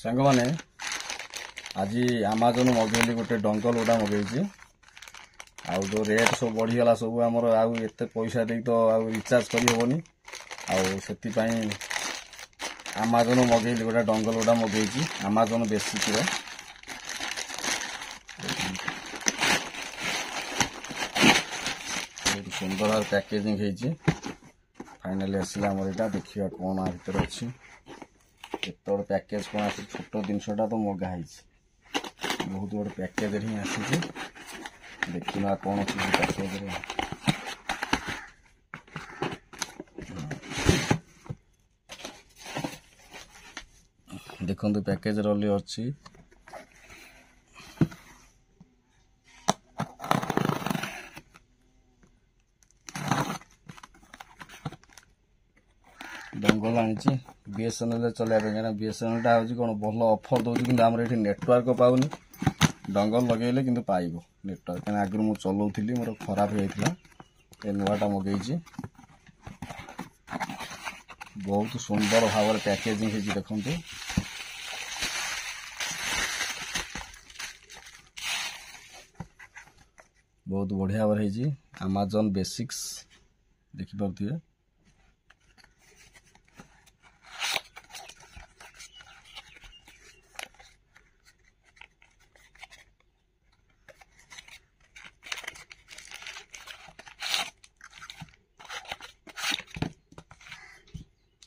सांग मैंने आज आमाजन मगेली गोटे डंगल गोटा मगेची आउ जो रेट सब बढ़ीगला सब आमर आउ एत पैसा दे तो आउ रिचार्ज करहबनी आउ आमाजन मगेली गोटा डंगल गोटा मगेची आमाजन बेसिक सुंदर पैकेजिंग होती फाइनाली आसला आमर यहाँ देखा कौन आ भर अच्छी एत बड़ पैकेज कौन आस छोट जिनसा तो मगाही बहुत बड़ पैकेज ही आसी देखा कौन अच्छी पैकेज देखो पैकेज रही अच्छी डंगल आनी बीएसएनएल चलाइबा कहीं बीएसएनएल टा हूँ कौन भल ऑफर दौर कि आम ये नेटवर्क पाऊनी डंगल लगेले कि पाइब नेटवर्क कहीं आगु मुझे चलाऊली मोर खराब होता नुआटा मगेची बहुत सुंदर भाव पैकेजिंग होती देखो बहुत बढ़िया भाव होती आमाजन बेसिक्स देखिपे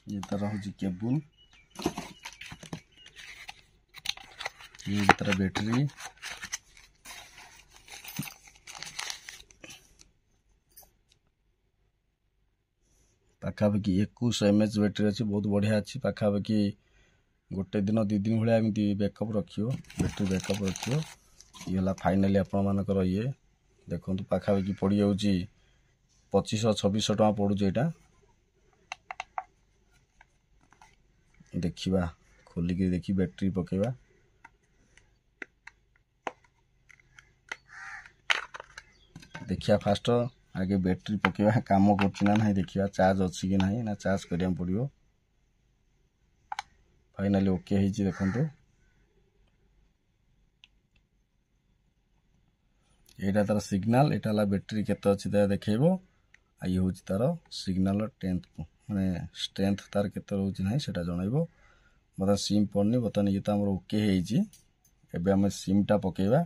ये तरह हूँ केबुल ये तरह बैटरी पाखापाखि 21 mAh बैटरी अच्छी बहुत बढ़िया अच्छी पाखापाखि गोटे दिन 2 दिन भाया एमती बैकअप रखियो बैटरी बैकअप रखियो ये फाइनाली आपण मानकर ये देखो पाखापाखि पड़ जा 2500-2600 टका पड़ू यहाँ देखा खोलिक देखी बैटरी पकेबा देखिया फास्ट आगे बैटरी पकेबा काम करना ना देखिया चार्ज अच्छी कि ना चार्ज करिया पड़ो फाइनाली ओके होती देखो यहाँ तार सिग्नाल यहाँ बैटरी केते अच्छी देखो ये हूँ तार सिग्नाल 10th माने स्ट्रेंथ तार केते रोचे ना सेटा जनइबो बता सिम पड़नी बर्तमान ये तो आम ओके होमें सिम टा पकेबा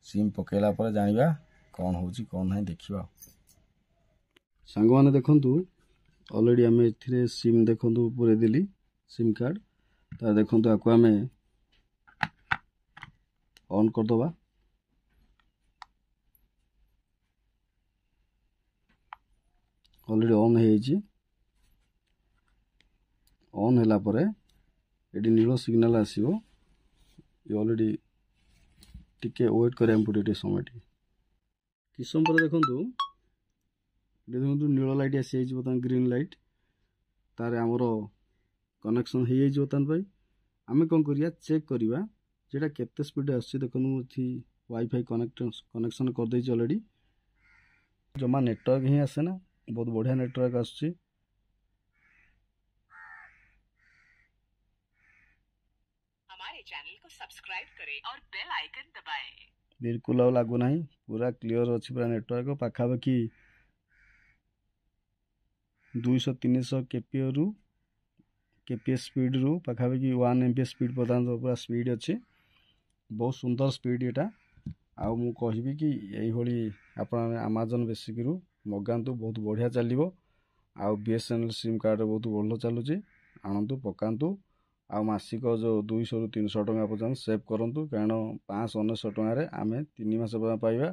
सिम पकेला पर जानिबा कौन हो कौन ना देखा सांग मैंने देखु ऑलरेडी आम ए सिम देखु पूरे देली सिम कार्ड तो देखो आपको आम ऑन करदबा ऑलरेडी ऑन हो ऑन होला परे ये नील सिग्नल आसो ये ऑलरेडी टिके वेट करा पड़े समय कि समय पर देखो देखो नील लाइट आसी बर्तमान ग्रीन लाइट तार आमर कनेक्शन हो बर्तमान आम कौन करिया चेक करवा जेटा केते स्पीड आसी देखो मुझे वाईफाई कनेक्शन कर देछि ऑलरेडी जमा नेटवर्क ही आसे ना बहुत बढ़िया नेटवर्क आसुची हमारे चैनल को सब्सक्राइब करें और बेल आइकन दबाएं। बिल्कुल आ लागू ना पूरा क्लियर अच्छी पूरा नेटवर्क पाखापाखि 200-300 केपीएस स्पीड रू पाखापाखि 1 MB स्पीड पर्यंत पूरा स्पीड अच्छी बहुत सुंदर स्पीड यहाँ आउ मु कहबी कि यही आप आमाजन बेसिक रू मगातु बहुत बढ़िया चलो आउ बीएसएनएल सिम कार्ड बहुत भल चलुची आणतु पकातु आ मासिक जो 200-300 टका पर्यटन सेव करूँ कारण 599 टकर आम 3 मास पाइबा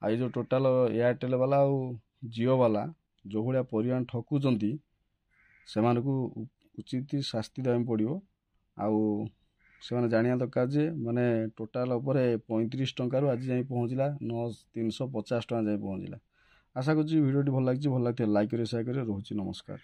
आई जो टोटाल एयरटेल वाला आउ जियो वाला जो भाया परिमाण ठकुंट से उचित शास्ति देवाई पड़ो आउ से जाना दरकार जे माने टोटाल उपर 35 टकर आज जाए पहुँचला 350 टका जाए पहुँचला आशा करूँ वीडियो भल लगी लाइक करें शेयर करें रोचे नमस्कार।